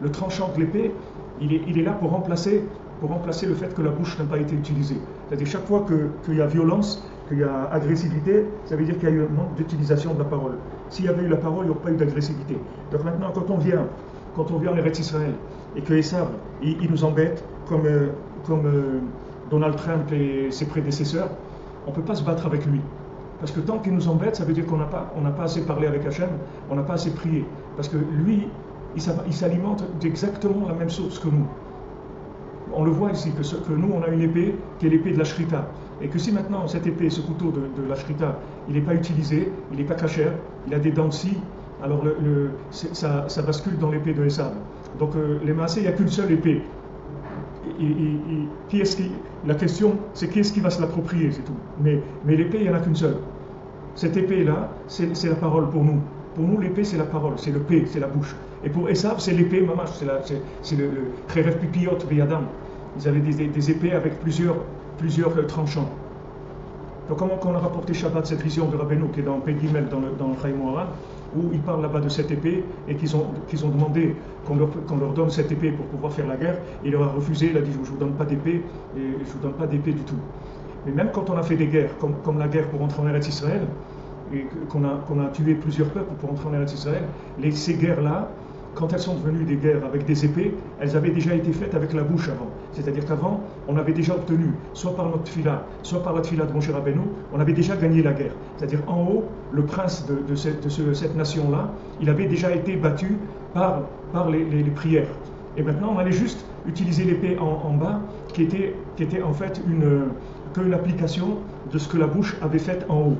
le tranchant de l'épée, il est là pour remplacer le fait que la bouche n'a pas été utilisée. C'est-à-dire chaque fois qu'il y a violence, qu'il y a agressivité, ça veut dire qu'il y a eu un manque d'utilisation de la parole. S'il y avait eu la parole, il n'y aurait pas eu d'agressivité. Donc maintenant, quand on vient en Eretz Israël et que Esav, il nous embête comme Donald Trump et ses prédécesseurs, on ne peut pas se battre avec lui. Parce que tant qu'il nous embête, ça veut dire qu'on n'a pas assez parlé avec Hachem, on n'a pas assez prié. Parce que lui, il s'alimente d'exactement la même chose que nous. On le voit ici, que nous, on a une épée qui est l'épée de la Shrita. Et que si maintenant, cette épée, ce couteau de la Shrita, il n'est pas utilisé, il n'est pas kasher, il a des dents de scie, alors ça bascule dans l'épée de Esav. Donc les Maasé, il n'y a qu'une seule épée. La question, c'est qui est-ce qui va se l'approprier, c'est tout. Mais l'épée, il n'y en a qu'une seule. Cette épée-là, c'est la parole pour nous. Pour nous, l'épée, c'est la parole, c'est le P, c'est la bouche. Et pour Esav, c'est l'épée, mamash, c'est le Kherev Pipiyot Veyadam. Ils avaient des épées avec plusieurs tranchants. Donc, comment on a rapporté Shabbat cette vision de Rabbeinu, qui est dans Pei Gimel, dans le Chaim Moharan, où il parle là-bas de cette épée, et qu'ils ont demandé qu'on leur donne cette épée pour pouvoir faire la guerre. Il leur a refusé, il a dit, je ne vous donne pas d'épée, et je ne vous donne pas d'épée du tout. Mais même quand on a fait des guerres, comme la guerre pour entrer en Eretz Israël, et qu'on a tué plusieurs peuples pour entrer en Eretz Israël, ces guerres-là, quand elles sont devenues des guerres avec des épées, elles avaient déjà été faites avec la bouche avant. C'est-à-dire qu'avant, on avait déjà obtenu, soit par notre tfila, soit par la tfila de Moshe Rabbeinu, on avait déjà gagné la guerre. C'est-à-dire en haut, le prince de cette nation-là, il avait déjà été battu par les prières. Et maintenant, on allait juste utiliser l'épée en bas, qui était en fait une application de ce que la bouche avait fait en haut.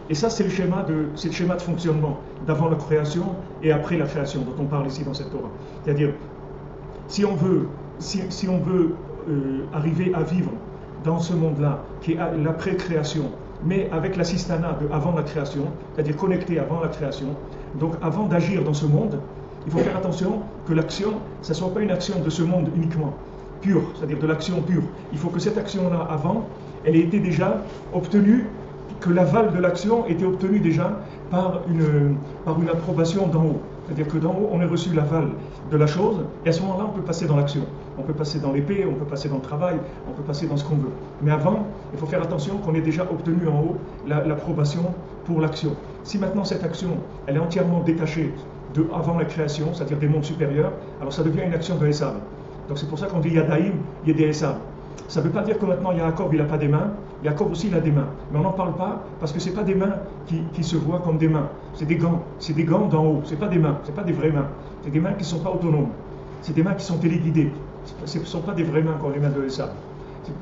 Et ça, c'est le schéma de fonctionnement d'avant la création et après la création, dont on parle ici dans cette Torah. C'est-à-dire, si on veut arriver à vivre dans ce monde-là, qui est l'après-création, mais avec la sistana de avant la création, c'est-à-dire connecté avant la création, donc avant d'agir dans ce monde, il faut faire attention que l'action, ça ne soit pas une action de ce monde uniquement, pure, c'est-à-dire de l'action pure. Il faut que cette action-là, avant, elle ait été déjà obtenue, que l'aval de l'action était obtenu déjà par une approbation d'en haut. C'est-à-dire que d'en haut, on a reçu l'aval de la chose, et à ce moment-là, on peut passer dans l'action. On peut passer dans l'épée, on peut passer dans le travail, on peut passer dans ce qu'on veut. Mais avant, il faut faire attention qu'on ait déjà obtenu en haut l'approbation pour l'action. Si maintenant cette action, elle est entièrement détachée avant la création, c'est-à-dire des mondes supérieurs, alors ça devient une action de Esav. Donc c'est pour ça qu'on dit Yadaïm, Yedé Esav. Ça ne veut pas dire que maintenant Yaakov il n'a pas des mains, Yaakov aussi il a des mains. Mais on n'en parle pas parce que ce n'est pas des mains qui se voient comme des mains. C'est des gants d'en haut, ce n'est pas des mains, ce n'est pas des vraies mains. C'est des mains qui ne sont pas autonomes, c'est des mains qui sont téléguidées. Ce ne sont pas des vraies mains comme les mains de Esav.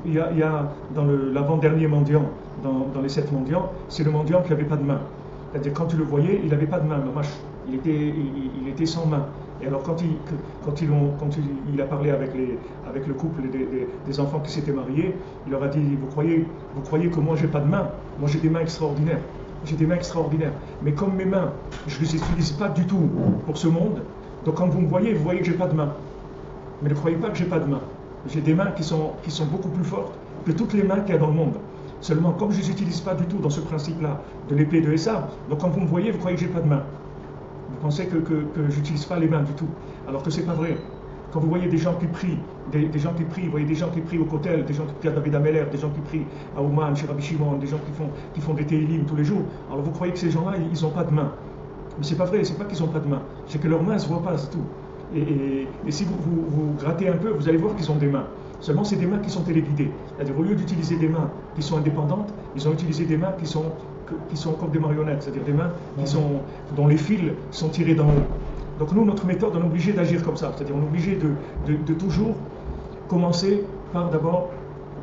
Il y a dans l'avant-dernier mendiant, dans les 7 mendiants, c'est le mendiant qui n'avait pas de main. C'est-à-dire quand tu le voyais, il n'avait pas de main, il était sans main. Et alors quand il a parlé avec le couple des enfants qui s'étaient mariés, il leur a dit, vous croyez que moi j'ai pas de main? Moi j'ai des mains extraordinaires. J'ai des mains extraordinaires. Mais comme mes mains, je ne les utilise pas du tout pour ce monde, donc quand vous voyez que j'ai pas de main. Mais ne croyez pas que j'ai pas de main. J'ai des mains qui sont beaucoup plus fortes que toutes les mains qu'il y a dans le monde. Seulement, comme je ne les utilise pas du tout dans ce principe-là de l'épée de Esav, donc quand vous me voyez, vous croyez que j'ai pas de main. Vous pensez que je n'utilise pas les mains du tout, alors que ce n'est pas vrai. Quand vous voyez des gens qui prient, vous voyez des gens qui prient au Kotel, des gens qui prient à David Ameller, des gens qui prient à Ouman, chez Rabbi Shimon, des gens qui font des Tehillim tous les jours, alors vous croyez que ces gens-là, ils n'ont pas de main. Mais ce n'est pas vrai, ce n'est pas qu'ils n'ont pas de main, c'est que leurs mains ne se voient pas, c'est tout. Et si vous grattez un peu, vous allez voir qu'ils ont des mains. Seulement, c'est des mains qui sont téléguidées. C'est-à-dire, au lieu d'utiliser des mains qui sont indépendantes, ils ont utilisé des mains qui sont comme des marionnettes, c'est-à-dire des mains dont les fils sont tirés d'en haut. Donc nous, notre méthode, on est obligé d'agir comme ça, c'est-à-dire on est obligé de toujours commencer par d'abord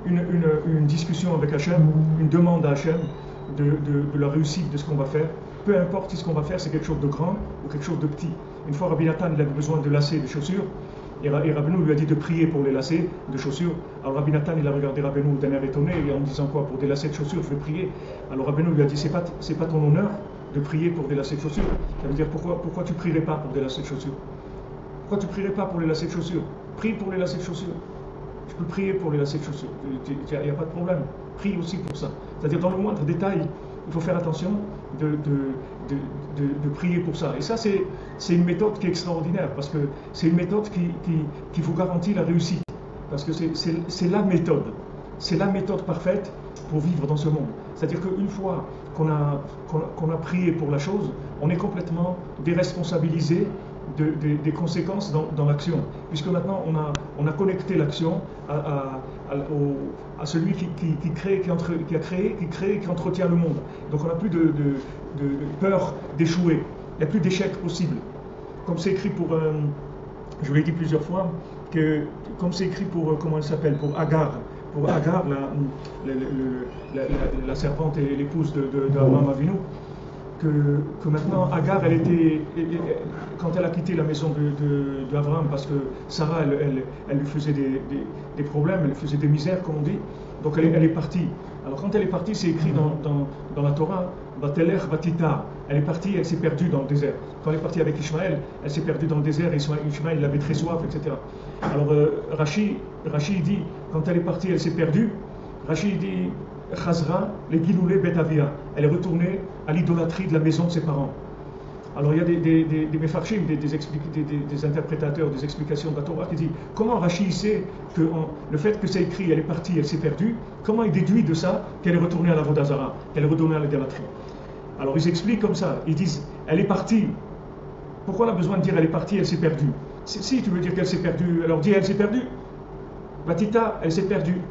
une discussion avec Hachem, une demande à Hachem de la réussite de ce qu'on va faire, peu importe si ce qu'on va faire c'est quelque chose de grand ou quelque chose de petit. Une fois Rabbi Nathan, il avait besoin de lacets de chaussures, et Rabbeinu lui a dit de prier pour les lacets de chaussures. Alors Rabbi Nathan, il a regardé Rabbeinu d'un air étonné, et en disant quoi, pour des lacets de chaussures, je vais prier. Alors Rabbeinu lui a dit, c'est pas ton honneur de prier pour des lacets de chaussures. Ça veut dire, pourquoi tu prierais pas pour des lacets de chaussures? Pourquoi tu prierais pas pour les lacets de chaussures? Prie pour les lacets de chaussures. Tu peux prier pour les lacets de chaussures, il n'y a pas de problème. Prie aussi pour ça. C'est-à-dire dans le moindre détail, il faut faire attention de prier pour ça. Et ça, c'est une méthode qui est extraordinaire, parce que c'est une méthode qui vous garantit la réussite. Parce que c'est la méthode. C'est la méthode parfaite pour vivre dans ce monde. C'est-à-dire qu'une fois qu'on a prié pour la chose, on est complètement déresponsabilisé des conséquences dans l'action. Puisque maintenant, on a connecté l'action à celui qui a créé, qui entretient le monde. Donc on n'a plus de peur d'échouer. Il n'y a plus d'échec possible. Comme c'est écrit pour... je vous l'ai dit plusieurs fois, comme c'est écrit pour... Comment elle s'appelle? Pour Agar. Pour Agar, la servante et l'épouse d'Abraham Avinu, que maintenant Agar, quand elle a quitté la maison d'Abraham, parce que Sarah, elle lui faisait des problèmes, elle lui faisait des misères, comme on dit, donc elle est partie. Alors quand elle est partie, c'est écrit dans la Torah, Batelech Batita, elle est partie, elle s'est perdue dans le désert. Quand elle est partie avec Ishmaël, elle s'est perdue dans le désert, et Ishmaël il avait très soif, etc. Alors Rashi dit, quand elle est partie, elle s'est perdue, Rashi dit, Chazra, les Giloulé Betavia, elle est retournée à l'idolâtrie de la maison de ses parents. Alors il y a des mefarshim, des interprétateurs, des explications de la Torah qui disent comment Rashi sait que le fait que c'est écrit, elle est partie, elle s'est perdue, comment il déduit de ça qu'elle est retournée à la Vodazara, qu'elle est retournée à l'idolâtrie. Alors ils expliquent comme ça, ils disent elle est partie. Pourquoi on a besoin de dire elle est partie, elle s'est perdue? Si tu veux dire qu'elle s'est perdue, alors dis elle s'est perdue. Batita, elle s'est perdue.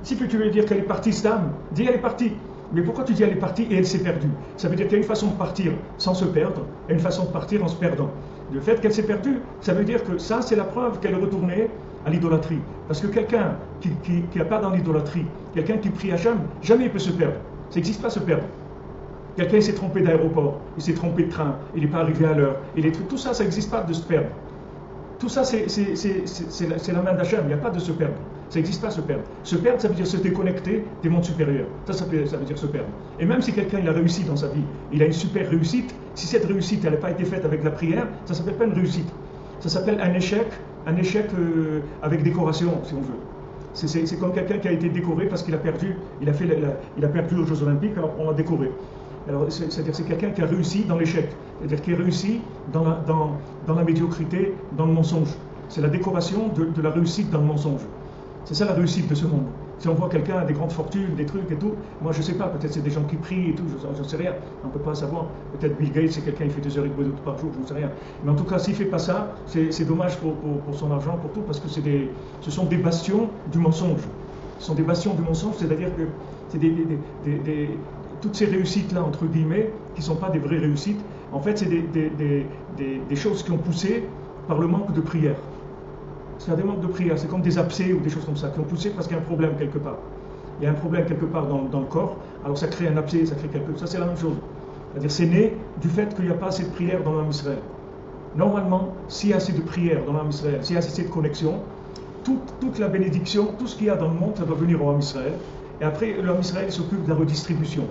Si tu veux dire qu'elle est partie, Stam, dis elle est partie. Mais pourquoi tu dis elle est partie et elle s'est perdue? Ça veut dire qu'il y a une façon de partir sans se perdre et une façon de partir en se perdant. Le fait qu'elle s'est perdue, ça veut dire que ça, c'est la preuve qu'elle est retournée à l'idolâtrie. Parce que quelqu'un qui n'a pas dans l'idolâtrie, quelqu'un qui prie à jamais il peut se perdre. Ça n'existe pas se perdre. Quelqu'un s'est trompé d'aéroport, il s'est trompé de train, il n'est pas arrivé à l'heure, tout ça, ça n'existe pas de se perdre. Tout ça, c'est la main d'Hachem, il n'y a pas de se perdre. Ça n'existe pas se perdre. Se perdre, ça veut dire se déconnecter des mondes supérieurs. Ça veut dire se perdre. Et même si quelqu'un il a réussi dans sa vie, il a une super réussite, si cette réussite elle n'a pas été faite avec la prière, ça ne s'appelle pas une réussite. Ça s'appelle un échec avec décoration, si on veut. C'est comme quelqu'un qui a été décoré parce qu'il a perdu, il a perdu aux Jeux Olympiques, alors on l'a décoré. Alors, c'est-à-dire c'est quelqu'un qui a réussi dans l'échec, c'est-à-dire qui a réussi dans la médiocrité, dans le mensonge. C'est la décoration de la réussite dans le mensonge. C'est ça la réussite de ce monde. Si on voit quelqu'un a des grandes fortunes, des trucs et tout, moi je sais pas, peut-être c'est des gens qui prient et tout, je ne sais rien, on ne peut pas savoir. Peut-être Bill Gates c'est quelqu'un qui fait 2 heures et demie par jour, je ne sais rien. Mais en tout cas, s'il ne fait pas ça, c'est dommage pour son argent, pour tout, parce que ce sont des bastions du mensonge. Ce sont des bastions du mensonge, c'est-à-dire que c'est toutes ces réussites-là, entre guillemets, qui ne sont pas des vraies réussites, en fait, c'est des choses qui ont poussé par le manque de prière. C'est des manques de prière, c'est comme des abcès ou des choses comme ça, qui ont poussé parce qu'il y a un problème quelque part. Il y a un problème quelque part dans le corps, alors ça crée un abcès, ça crée quelque chose. Ça, c'est la même chose. C'est-à-dire, c'est né du fait qu'il n'y a pas assez de prière dans l'âme Israël. Normalement, s'il y a assez de prière dans l'âme Israël, s'il y a assez de connexion, toute la bénédiction, tout ce qu'il y a dans le monde, ça doit venir au âme Israël. Et après, l'homme Israël s'occupe de la redistribution.